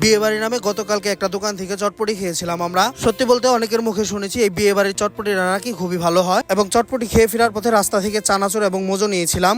বিয়ে বাড়ি নামে গতকালকে একটা দোকান থেকে চটপটি খেয়েছিলাম আমরা। সত্যি বলতে অনেকের মুখে শুনেছি এই বিয়ে বাড়ির চটপটিটা নাকি খুবই ভালো হয়, এবং চটপটি খেয়ে ফেরার পথে রাস্তা থেকে চানাচুর এবং মোজো নিয়েছিলাম।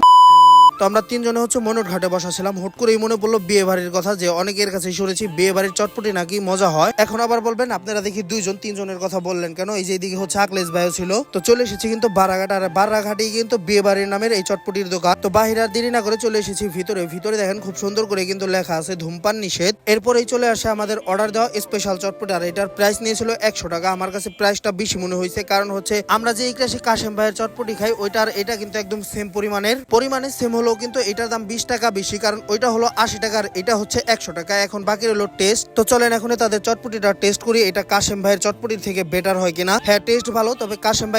তো আমরা তিনজনে মনোট ঘাটে বসাছিলাম। হুট করেই মনে পড়লো বিয়ে বাড়ির কথা, যে অনেকের কাছে শুনেছি বিয়ে বাড়ির চটপটি নাকি মজা হয়। এখন আবার বলবেন আপনারা দেখি দুইজন তিনজনের কথা বললেন কেন, এই যে এদিকে আকলেশ ভাইও ছিল। তো চলে এসেছি কিন্তু বারাঘাট, আর বারাঘাটেই কিন্তু বিয়ে বাড়ির নামের এই চটপটির দোকান। তো বাহির আর দেরি না করে চলে এসেছি ভিতরে দেখেন খুব সুন্দর করে কিন্তু লেখা আছে ধূমপান নিষেধ। এরপরেই চলে আসে আমাদের অর্ডার দেওয়া স্পেশাল চটপটি, আর এটার প্রাইস নিয়েছিল 100 টাকা। আমার কাছে প্রাইসটা বেশি মনে হয়েছে, কারণ আমরা যে ইকরাশি কাশেম ভাইয়ের চটপটি খাই ওইটার এটা কিন্তু একদম সেম পরিমাণে সেম হলেও কিন্তু এটার দাম 20 টাকা বেশি, কারণ ওইটা হলো 80 টাকার, এটা হচ্ছে 100 টাকা। এখন বাকি হলো টেস্ট। তো চলেন এখন তাদের চটপটিটা টেস্ট করি, এটা কাশেম ভাইয়ের চটপটির থেকে বেটার হয় কিনা। হ্যাঁ, টেস্ট ভালো, তবে কাশেম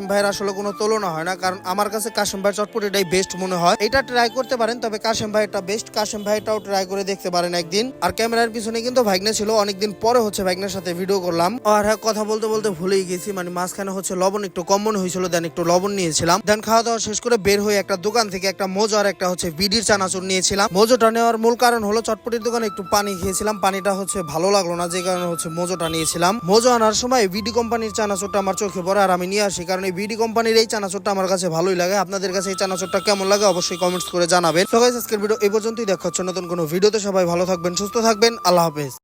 ভাইয়ের আসলে কোনো তুলনা হয় না, কারণ আমার কাছে কাশেম ভাইয়ের চটপটিটাই বেস্ট মনে হয়। এটা ট্রাই করতে পারেন, তবে কাশেম ভাইয়েরটা বেস্ট। কাশেম ভাইটাও ট্রাই করে দেখতে পারেন একদিন। আর ক্যামেরার পিছনে কিন্তু ভাগ্নে ছিল, অনেকদিন পরে ভাগ্নের সাথে ভিডিও করলাম। আর হ্যাঁ, কথা বলতে ভুলেই গেছি, মানে মাঝখানে লবণ একটু কম মনে হয়েছিল, দেন একটু লবণ নিয়েছিলাম। দেন খাওয়া দাওয়া শেষ করে বের হয়ে একটা দোকান থেকে একটা মোজো আর একটা বিডির চানাচুর নিয়েছিলাম। মোজোটা নেওয়ার মূল কারণ হলো চটপটির দোকানে একটু পানি খেয়েছিলাম, পানিটা ভালো লাগলো না, যে কারণে মোজোটা নিয়েছিলাম। মোজো আনার সময় বিডি কোম্পানির চানাচুরটা আমার চোখে পড়ে, আর আমি নিয়ে আসি, কারণ এই বিডি কোম্পানির এই চানাচুরটা আমার কাছে ভালোই লাগে। আপনাদের কাছে এই চানাচুরটা কেমন লাগে অবশ্যই কমেন্টস করে জানাবেন। তো গাইস, আজকের ভিডিও এই পর্যন্তই। দেখা হচ্ছে নতুন কোনো ভিডিওতে। সবাই ভালো থাকবেন, সুস্থ থাকবেন, আল্লাহ হাফেজ।